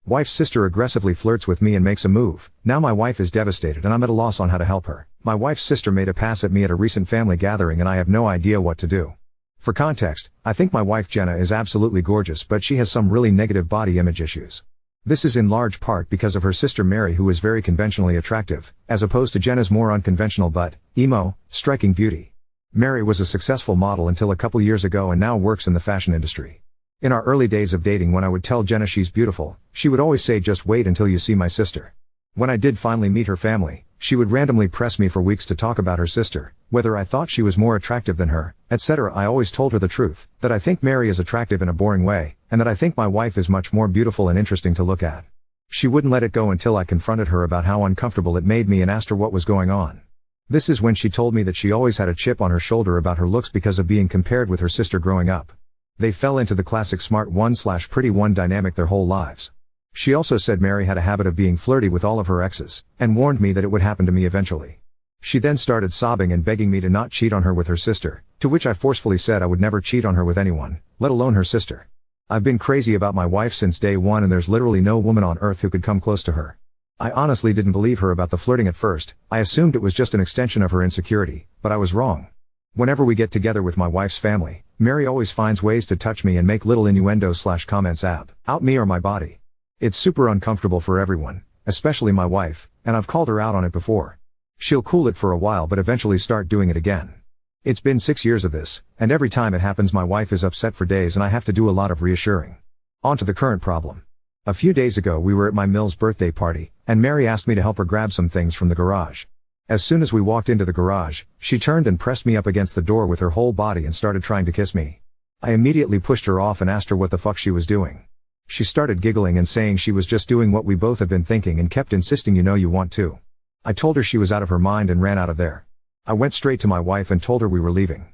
Wife's sister aggressively flirts with me and makes a move. Now my wife is devastated and I'm at a loss on how to help her. My wife's sister made a pass at me at a recent family gathering and I have no idea what to do. For context, I think my wife Jenna is absolutely gorgeous, but she has some really negative body image issues. This is in large part because of her sister Mary, who is very conventionally attractive, as opposed to Jenna's more unconventional but, emo, striking beauty. Mary was a successful model until a couple years ago and now works in the fashion industry. In our early days of dating, when I would tell Jenna she's beautiful, she would always say, "Just wait until you see my sister." When I did finally meet her family, she would randomly press me for weeks to talk about her sister, whether I thought she was more attractive than her, etc. I always told her the truth, that I think Mary is attractive in a boring way, and that I think my wife is much more beautiful and interesting to look at. She wouldn't let it go until I confronted her about how uncomfortable it made me and asked her what was going on. This is when she told me that she always had a chip on her shoulder about her looks because of being compared with her sister growing up. They fell into the classic smart one/pretty one dynamic their whole lives. She also said Mary had a habit of being flirty with all of her exes, and warned me that it would happen to me eventually. She then started sobbing and begging me to not cheat on her with her sister, to which I forcefully said I would never cheat on her with anyone, let alone her sister. I've been crazy about my wife since day one and there's literally no woman on earth who could come close to her. I honestly didn't believe her about the flirting at first. I assumed it was just an extension of her insecurity, but I was wrong. Whenever we get together with my wife's family, Mary always finds ways to touch me and make little innuendos/comments about me or my body. It's super uncomfortable for everyone, especially my wife, and I've called her out on it before. She'll cool it for a while but eventually start doing it again. It's been 6 years of this, and every time it happens my wife is upset for days and I have to do a lot of reassuring. On to the current problem. A few days ago we were at my Mill's birthday party, and Mary asked me to help her grab some things from the garage. As soon as we walked into the garage, she turned and pressed me up against the door with her whole body and started trying to kiss me. I immediately pushed her off and asked her what the fuck she was doing. She started giggling and saying she was just doing what we both have been thinking and kept insisting, "You know you want to." I told her she was out of her mind and ran out of there. I went straight to my wife and told her we were leaving.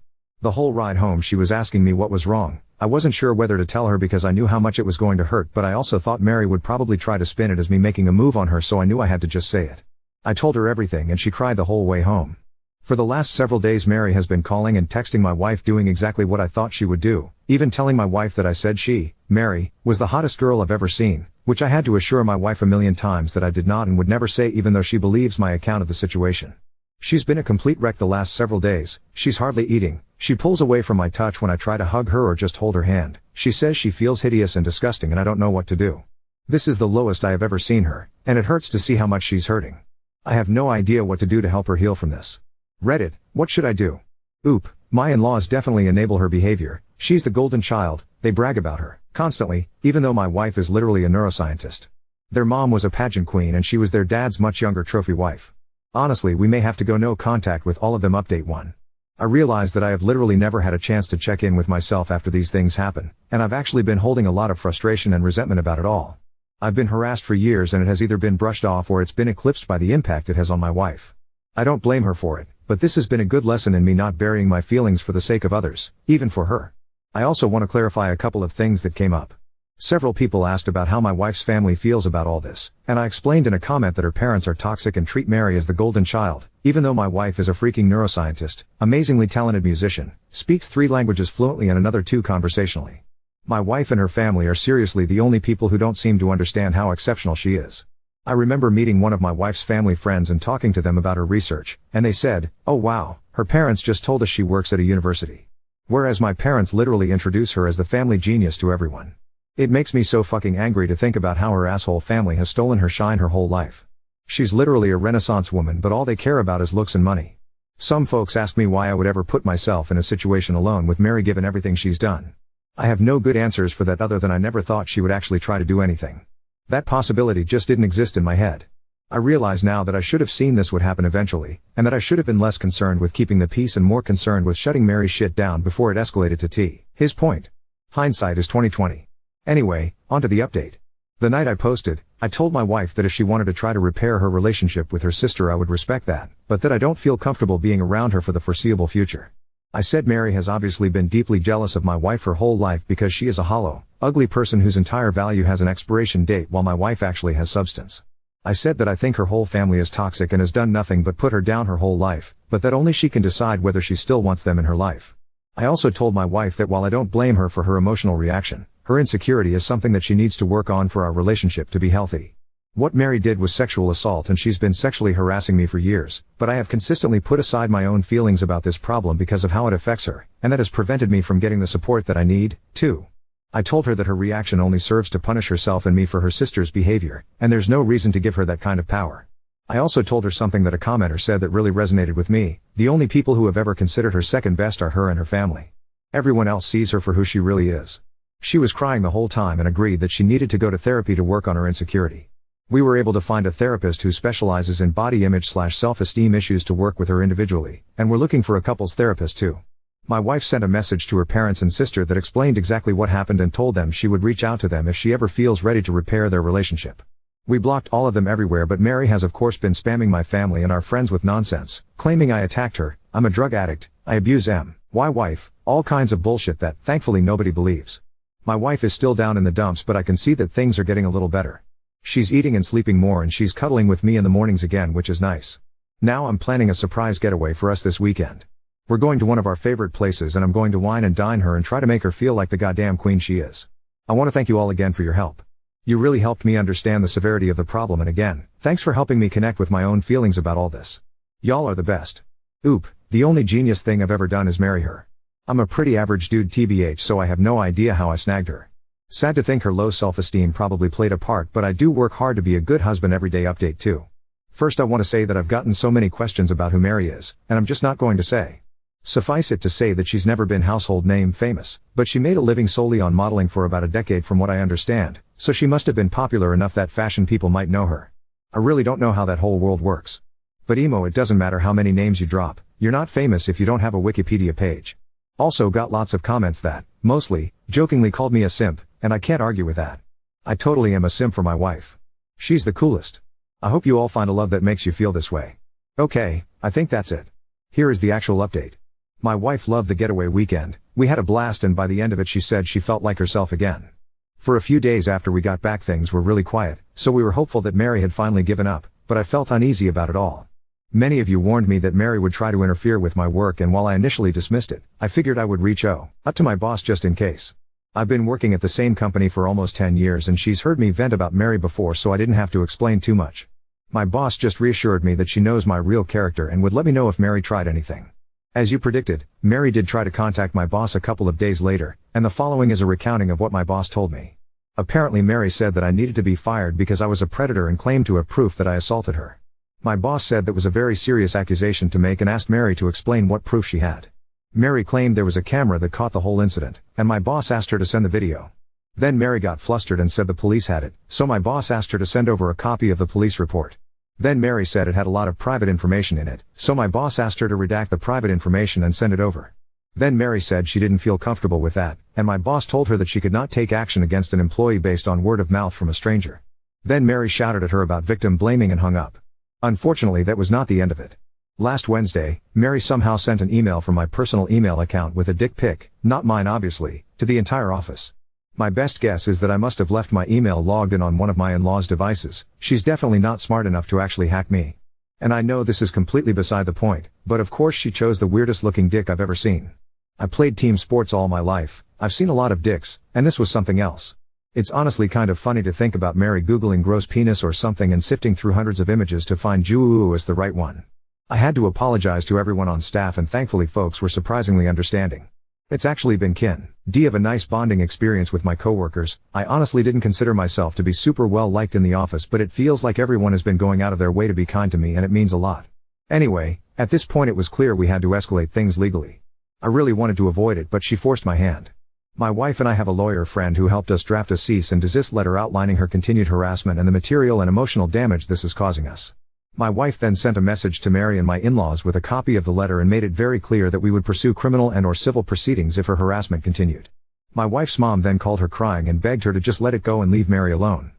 The whole ride home she was asking me what was wrong. I wasn't sure whether to tell her because I knew how much it was going to hurt, but I also thought Mary would probably try to spin it as me making a move on her, so I knew I had to just say it. I told her everything and she cried the whole way home. For the last several days Mary has been calling and texting my wife doing exactly what I thought she would do, even telling my wife that I said she, Mary, was the hottest girl I've ever seen, which I had to assure my wife a million times that I did not and would never say, even though she believes my account of the situation. She's been a complete wreck the last several days. She's hardly eating. She pulls away from my touch when I try to hug her or just hold her hand. She says she feels hideous and disgusting and I don't know what to do. This is the lowest I have ever seen her, and it hurts to see how much she's hurting. I have no idea what to do to help her heal from this. Reddit, what should I do? Oop, my in-laws definitely enable her behavior. She's the golden child, they brag about her constantly, even though my wife is literally a neuroscientist. Their mom was a pageant queen and she was their dad's much younger trophy wife. Honestly, we may have to go no contact with all of them. Update 1. I realize that I have literally never had a chance to check in with myself after these things happen, and I've actually been holding a lot of frustration and resentment about it all. I've been harassed for years and it has either been brushed off or it's been eclipsed by the impact it has on my wife. I don't blame her for it, but this has been a good lesson in me not burying my feelings for the sake of others, even for her. I also want to clarify a couple of things that came up. Several people asked about how my wife's family feels about all this, and I explained in a comment that her parents are toxic and treat Mary as the golden child, even though my wife is a freaking neuroscientist, amazingly talented musician, speaks 3 languages fluently and another 2 conversationally. My wife and her family are seriously the only people who don't seem to understand how exceptional she is. I remember meeting one of my wife's family friends and talking to them about her research, and they said, "Oh wow, her parents just told us she works at a university." Whereas my parents literally introduce her as the family genius to everyone. It makes me so fucking angry to think about how her asshole family has stolen her shine her whole life. She's literally a Renaissance woman, but all they care about is looks and money. Some folks ask me why I would ever put myself in a situation alone with Mary given everything she's done. I have no good answers for that other than I never thought she would actually try to do anything. That possibility just didn't exist in my head. I realize now that I should have seen this would happen eventually, and that I should have been less concerned with keeping the peace and more concerned with shutting Mary's shit down before it escalated to his point. Hindsight is 20/20. Anyway, onto the update. The night I posted, I told my wife that if she wanted to try to repair her relationship with her sister I would respect that, but that I don't feel comfortable being around her for the foreseeable future. I said Mary has obviously been deeply jealous of my wife her whole life because she is a hollow, ugly person whose entire value has an expiration date while my wife actually has substance. I said that I think her whole family is toxic and has done nothing but put her down her whole life, but that only she can decide whether she still wants them in her life. I also told my wife that while I don't blame her for her emotional reaction, Her insecurity is something that she needs to work on for our relationship to be healthy. What Mary did was sexual assault and she's been sexually harassing me for years, but I have consistently put aside my own feelings about this problem because of how it affects her, and that has prevented me from getting the support that I need, too. I told her that her reaction only serves to punish herself and me for her sister's behavior, and there's no reason to give her that kind of power. I also told her something that a commenter said that really resonated with me: the only people who have ever considered her second best are her and her family. Everyone else sees her for who she really is. She was crying the whole time and agreed that she needed to go to therapy to work on her insecurity. We were able to find a therapist who specializes in body image/self-esteem issues to work with her individually, and we're looking for a couples therapist too. My wife sent a message to her parents and sister that explained exactly what happened and told them she would reach out to them if she ever feels ready to repair their relationship. We blocked all of them everywhere, but Mary has of course been spamming my family and our friends with nonsense, claiming I attacked her, I'm a drug addict, I abuse my wife, all kinds of bullshit that, thankfully, nobody believes. My wife is still down in the dumps, but I can see that things are getting a little better. She's eating and sleeping more and she's cuddling with me in the mornings again, which is nice. Now I'm planning a surprise getaway for us this weekend. We're going to one of our favorite places and I'm going to wine and dine her and try to make her feel like the goddamn queen she is. I want to thank you all again for your help. You really helped me understand the severity of the problem, and again, thanks for helping me connect with my own feelings about all this. Y'all are the best. Oop, the only genius thing I've ever done is marry her. I'm a pretty average dude tbh, so I have no idea how I snagged her. Sad to think her low self-esteem probably played a part, but I do work hard to be a good husband every day. Update 2. First, I want to say that I've gotten so many questions about who Mary is, and I'm just not going to say. Suffice it to say that she's never been household name famous, but she made a living solely on modeling for about a decade from what I understand, so she must have been popular enough that fashion people might know her. I really don't know how that whole world works. But emo, it doesn't matter how many names you drop, you're not famous if you don't have a Wikipedia page. Also got lots of comments that, mostly, jokingly called me a simp, and I can't argue with that. I totally am a simp for my wife. She's the coolest. I hope you all find a love that makes you feel this way. Okay, I think that's it. Here is the actual update. My wife loved the getaway weekend, we had a blast, and by the end of it she said she felt like herself again. For a few days after we got back things were really quiet, so we were hopeful that Mary had finally given up, but I felt uneasy about it all. Many of you warned me that Mary would try to interfere with my work, and while I initially dismissed it, I figured I would reach out to my boss just in case. I've been working at the same company for almost 10 years and she's heard me vent about Mary before, so I didn't have to explain too much. My boss just reassured me that she knows my real character and would let me know if Mary tried anything. As you predicted, Mary did try to contact my boss a couple of days later, and the following is a recounting of what my boss told me. Apparently Mary said that I needed to be fired because I was a predator and claimed to have proof that I assaulted her. My boss said that was a very serious accusation to make and asked Mary to explain what proof she had. Mary claimed there was a camera that caught the whole incident, and my boss asked her to send the video. Then Mary got flustered and said the police had it, so my boss asked her to send over a copy of the police report. Then Mary said it had a lot of private information in it, so my boss asked her to redact the private information and send it over. Then Mary said she didn't feel comfortable with that, and my boss told her that she could not take action against an employee based on word of mouth from a stranger. Then Mary shouted at her about victim blaming and hung up. Unfortunately, that was not the end of it. Last Wednesday, Mary somehow sent an email from my personal email account with a dick pic, not mine obviously, to the entire office. My best guess is that I must have left my email logged in on one of my in-laws' devices. She's definitely not smart enough to actually hack me. And I know this is completely beside the point, but of course she chose the weirdest looking dick I've ever seen. I played team sports all my life, I've seen a lot of dicks, and this was something else. It's honestly kind of funny to think about Mary googling gross penis or something and sifting through hundreds of images to find Juu as the right one. I had to apologize to everyone on staff and thankfully folks were surprisingly understanding. It's actually been kind of a nice bonding experience with my coworkers. I honestly didn't consider myself to be super well liked in the office, but it feels like everyone has been going out of their way to be kind to me and it means a lot. Anyway, at this point it was clear we had to escalate things legally. I really wanted to avoid it, but she forced my hand. My wife and I have a lawyer friend who helped us draft a cease and desist letter outlining her continued harassment and the material and emotional damage this is causing us. My wife then sent a message to Mary and my in-laws with a copy of the letter and made it very clear that we would pursue criminal and/or civil proceedings if her harassment continued. My wife's mom then called her crying and begged her to just let it go and leave Mary alone.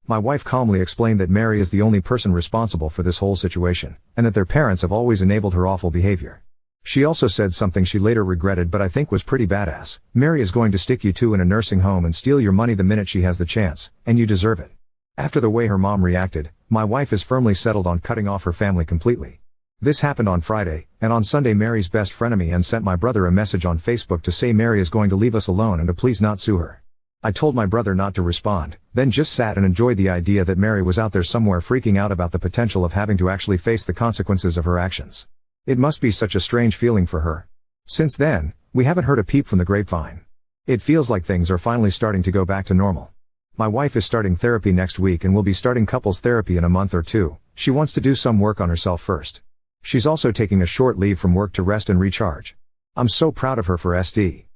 My wife calmly explained that Mary is the only person responsible for this whole situation, and that their parents have always enabled her awful behavior. She also said something she later regretted but I think was pretty badass. Mary is going to stick you two in a nursing home and steal your money the minute she has the chance, and you deserve it. After the way her mom reacted, my wife is firmly settled on cutting off her family completely. This happened on Friday, and on Sunday Mary's best frenemy and sent my brother a message on Facebook to say Mary is going to leave us alone and to please not sue her. I told my brother not to respond, then just sat and enjoyed the idea that Mary was out there somewhere freaking out about the potential of having to actually face the consequences of her actions. It must be such a strange feeling for her. Since then, we haven't heard a peep from the grapevine. It feels like things are finally starting to go back to normal. My wife is starting therapy next week and will be starting couples therapy in a month or two. She wants to do some work on herself first. She's also taking a short leave from work to rest and recharge. I'm so proud of her for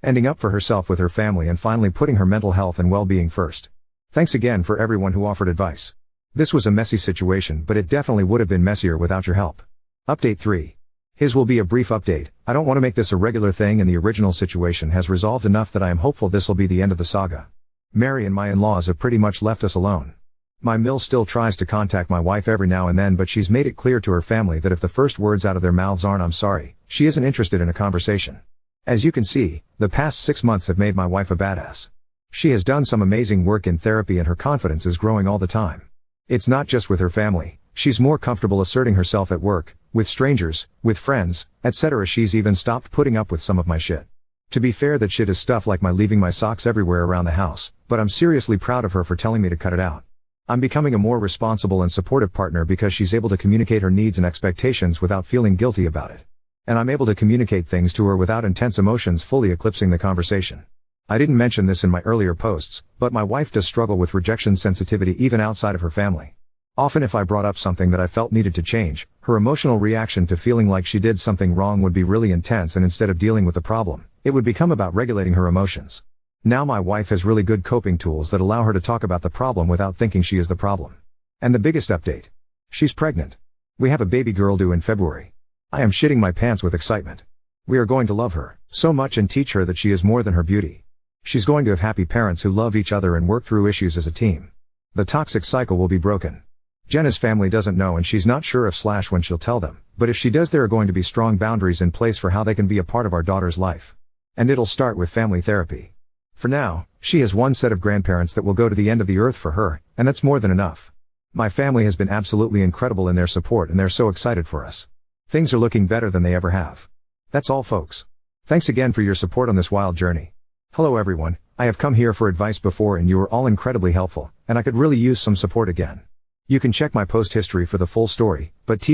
ending up for herself with her family and finally putting her mental health and well-being first. Thanks again for everyone who offered advice. This was a messy situation, but it definitely would have been messier without your help. Update 3. His will be a brief update. I don't want to make this a regular thing, and the original situation has resolved enough that I am hopeful this will be the end of the saga. Mary and my in-laws have pretty much left us alone. My mill still tries to contact my wife every now and then, but she's made it clear to her family that if the first words out of their mouths aren't "I'm sorry," she isn't interested in a conversation. As you can see, the past 6 months have made my wife a badass. She has done some amazing work in therapy and her confidence is growing all the time. It's not just with her family, she's more comfortable asserting herself at work, with strangers, with friends, etc. She's even stopped putting up with some of my shit. To be fair, that shit is stuff like my leaving my socks everywhere around the house, but I'm seriously proud of her for telling me to cut it out. I'm becoming a more responsible and supportive partner because she's able to communicate her needs and expectations without feeling guilty about it. And I'm able to communicate things to her without intense emotions fully eclipsing the conversation. I didn't mention this in my earlier posts, but my wife does struggle with rejection sensitivity even outside of her family. Often if I brought up something that I felt needed to change, her emotional reaction to feeling like she did something wrong would be really intense, and instead of dealing with the problem, it would become about regulating her emotions. Now my wife has really good coping tools that allow her to talk about the problem without thinking she is the problem. And the biggest update. She's pregnant. We have a baby girl due in February. I am shitting my pants with excitement. We are going to love her so much and teach her that she is more than her beauty. She's going to have happy parents who love each other and work through issues as a team. The toxic cycle will be broken. Jenna's family doesn't know, and she's not sure if / when she'll tell them, but if she does, there are going to be strong boundaries in place for how they can be a part of our daughter's life. And it'll start with family therapy. For now, she has one set of grandparents that will go to the end of the earth for her, and that's more than enough. My family has been absolutely incredible in their support, and they're so excited for us. Things are looking better than they ever have. That's all, folks. Thanks again for your support on this wild journey. Hello everyone, I have come here for advice before and you were all incredibly helpful, and I could really use some support again. You can check my post history for the full story, but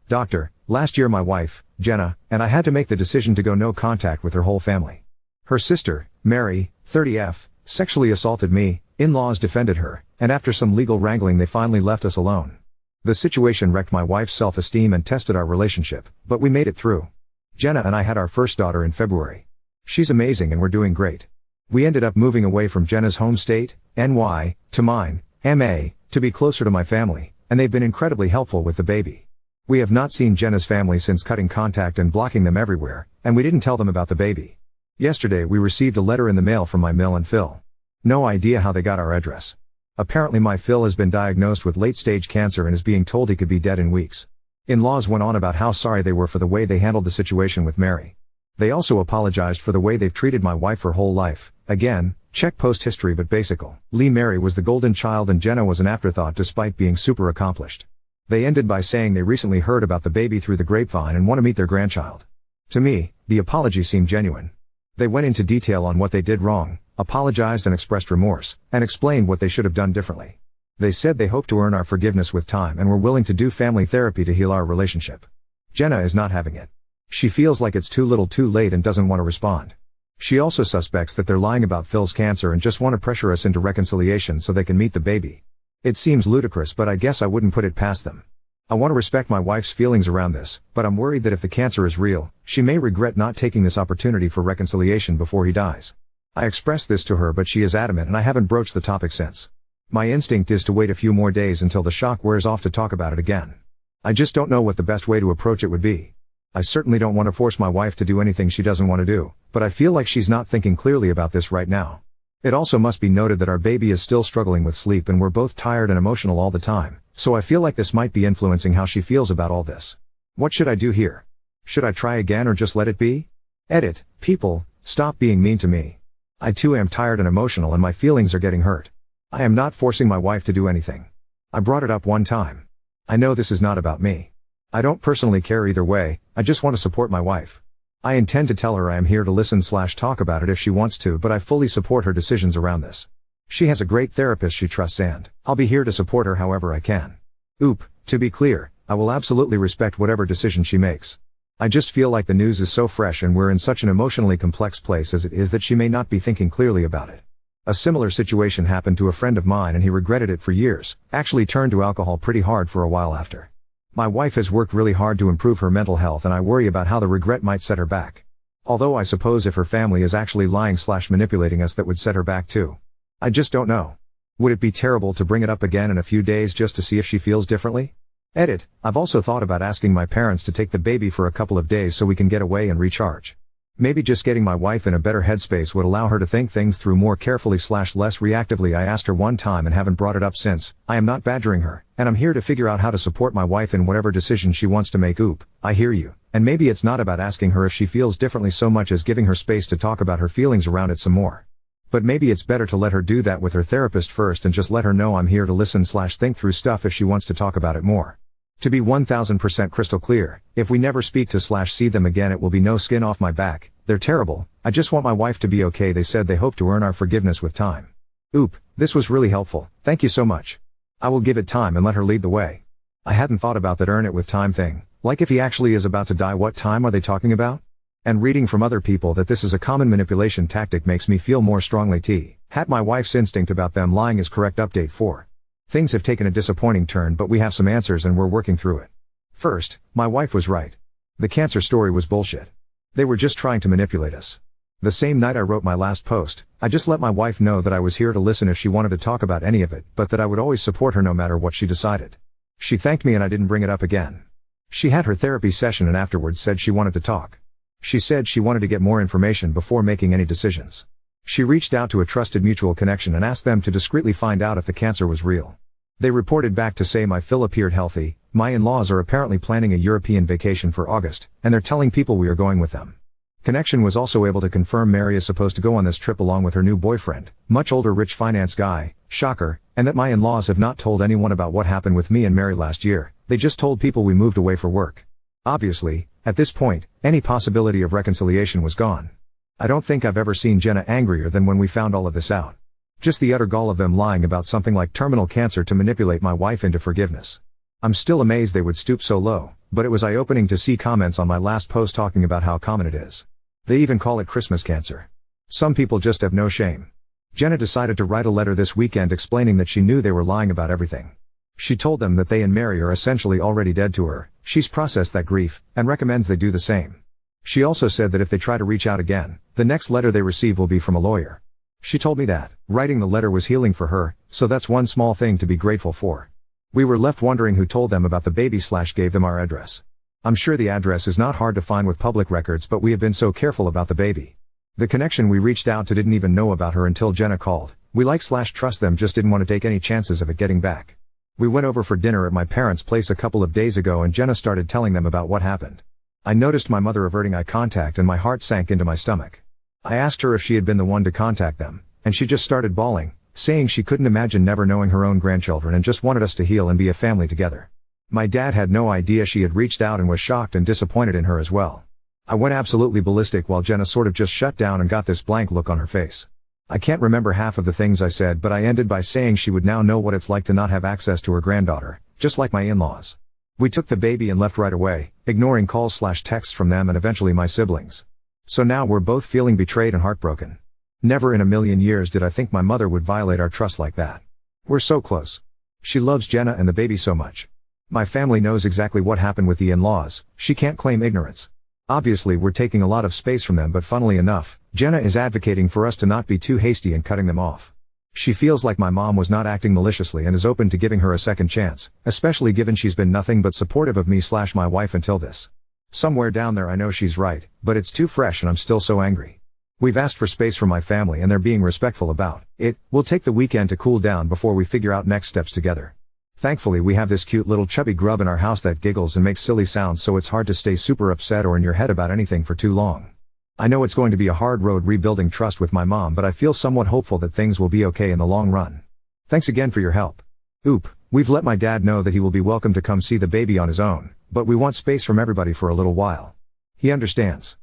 doctor, last year my wife, Jenna, and I had to make the decision to go no contact with her whole family. Her sister, Mary, 30F, sexually assaulted me, in-laws defended her, and after some legal wrangling they finally left us alone. The situation wrecked my wife's self-esteem and tested our relationship, but we made it through. Jenna and I had our first daughter in February. She's amazing and we're doing great. We ended up moving away from Jenna's home state, NY, to mine, MA, to be closer to my family, and they've been incredibly helpful with the baby. We have not seen Jenna's family since cutting contact and blocking them everywhere, and we didn't tell them about the baby. Yesterday we received a letter in the mail from my Mill and Phil. No idea how they got our address. Apparently my Phil has been diagnosed with late-stage cancer and is being told he could be dead in weeks. In-laws went on about how sorry they were for the way they handled the situation with Mary. They also apologized for the way they've treated my wife her whole life. Again, check post history, but basically, Mary was the golden child and Jenna was an afterthought despite being super accomplished. They ended by saying they recently heard about the baby through the grapevine and want to meet their grandchild. To me, the apology seemed genuine. They went into detail on what they did wrong, apologized and expressed remorse, and explained what they should have done differently. They said they hope to earn our forgiveness with time and were willing to do family therapy to heal our relationship. Jenna is not having it. She feels like it's too little too late and doesn't want to respond. She also suspects that they're lying about Phil's cancer and just want to pressure us into reconciliation so they can meet the baby. It seems ludicrous, but I guess I wouldn't put it past them. I want to respect my wife's feelings around this, but I'm worried that if the cancer is real, she may regret not taking this opportunity for reconciliation before he dies. I expressed this to her, but she is adamant and I haven't broached the topic since. My instinct is to wait a few more days until the shock wears off to talk about it again. I just don't know what the best way to approach it would be. I certainly don't want to force my wife to do anything she doesn't want to do, but I feel like she's not thinking clearly about this right now. It also must be noted that our baby is still struggling with sleep and we're both tired and emotional all the time, so I feel like this might be influencing how she feels about all this. What should I do here? Should I try again or just let it be? Edit, people, stop being mean to me. I too am tired and emotional and my feelings are getting hurt. I am not forcing my wife to do anything. I brought it up one time. I know this is not about me. I don't personally care either way, I just want to support my wife. I intend to tell her I am here to listen / talk about it if she wants to, but I fully support her decisions around this. She has a great therapist she trusts and I'll be here to support her however I can. Oop, to be clear, I will absolutely respect whatever decision she makes. I just feel like the news is so fresh and we're in such an emotionally complex place as it is that she may not be thinking clearly about it. A similar situation happened to a friend of mine and he regretted it for years, actually turned to alcohol pretty hard for a while after. My wife has worked really hard to improve her mental health and I worry about how the regret might set her back. Although I suppose if her family is actually lying/manipulating us that would set her back too. I just don't know. Would it be terrible to bring it up again in a few days just to see if she feels differently? Edit, I've also thought about asking my parents to take the baby for a couple of days so we can get away and recharge. Maybe just getting my wife in a better headspace would allow her to think things through more carefully/less reactively. I asked her one time and haven't brought it up since. I am not badgering her, and I'm here to figure out how to support my wife in whatever decision she wants to make. Oop, I hear you, and maybe it's not about asking her if she feels differently so much as giving her space to talk about her feelings around it some more. But maybe it's better to let her do that with her therapist first and just let her know I'm here to listen/think through stuff if she wants to talk about it more. To be 1000% crystal clear, if we never speak to/see them again it will be no skin off my back. They're terrible, I just want my wife to be okay. They said they hope to earn our forgiveness with time. Oop, this was really helpful, thank you so much. I will give it time and let her lead the way. I hadn't thought about that earn it with time thing, like if he actually is about to die what time are they talking about? And reading from other people that this is a common manipulation tactic makes me feel more strongly my wife's instinct about them lying is correct. Update 4. Things have taken a disappointing turn but we have some answers and we're working through it. First, my wife was right. The cancer story was bullshit. They were just trying to manipulate us. The same night I wrote my last post, I just let my wife know that I was here to listen if she wanted to talk about any of it, but that I would always support her no matter what she decided. She thanked me and I didn't bring it up again. She had her therapy session and afterwards said she wanted to talk. She said she wanted to get more information before making any decisions. She reached out to a trusted mutual connection and asked them to discreetly find out if the cancer was real. They reported back to say my Phil appeared healthy. My in-laws are apparently planning a European vacation for August, and they're telling people we are going with them. Connection was also able to confirm Mary is supposed to go on this trip along with her new boyfriend, much older rich finance guy, shocker, and that my in-laws have not told anyone about what happened with me and Mary last year, they just told people we moved away for work. Obviously, at this point, any possibility of reconciliation was gone. I don't think I've ever seen Jenna angrier than when we found all of this out. Just the utter gall of them lying about something like terminal cancer to manipulate my wife into forgiveness. I'm still amazed they would stoop so low, but it was eye-opening to see comments on my last post talking about how common it is. They even call it Christmas cancer. Some people just have no shame. Jenna decided to write a letter this weekend explaining that she knew they were lying about everything. She told them that they and Mary are essentially already dead to her, she's processed that grief, and recommends they do the same. She also said that if they try to reach out again, the next letter they receive will be from a lawyer. She told me that writing the letter was healing for her, so that's one small thing to be grateful for. We were left wondering who told them about the baby/gave them our address. I'm sure the address is not hard to find with public records, but we have been so careful about the baby. The connection we reached out to didn't even know about her until Jenna called. We like/trust them, just didn't want to take any chances of it getting back. We went over for dinner at my parents' place a couple of days ago and Jenna started telling them about what happened. I noticed my mother averting eye contact and my heart sank into my stomach. I asked her if she had been the one to contact them, and she just started bawling, saying she couldn't imagine never knowing her own grandchildren and just wanted us to heal and be a family together. My dad had no idea she had reached out and was shocked and disappointed in her as well. I went absolutely ballistic while Jenna sort of just shut down and got this blank look on her face. I can't remember half of the things I said, but I ended by saying she would now know what it's like to not have access to her granddaughter, just like my in-laws. We took the baby and left right away, ignoring calls/texts from them and eventually my siblings. So now we're both feeling betrayed and heartbroken. Never in a million years did I think my mother would violate our trust like that. We're so close. She loves Jenna and the baby so much. My family knows exactly what happened with the in-laws, she can't claim ignorance. Obviously we're taking a lot of space from them, but funnily enough, Jenna is advocating for us to not be too hasty in cutting them off. She feels like my mom was not acting maliciously and is open to giving her a second chance, especially given she's been nothing but supportive of me/my wife until this. Somewhere down there I know she's right, but it's too fresh and I'm still so angry. We've asked for space from my family and they're being respectful about it. We'll take the weekend to cool down before we figure out next steps together. Thankfully we have this cute little chubby grub in our house that giggles and makes silly sounds, so it's hard to stay super upset or in your head about anything for too long. I know it's going to be a hard road rebuilding trust with my mom, but I feel somewhat hopeful that things will be okay in the long run. Thanks again for your help. Oop, we've let my dad know that he will be welcome to come see the baby on his own, but we want space from everybody for a little while. He understands.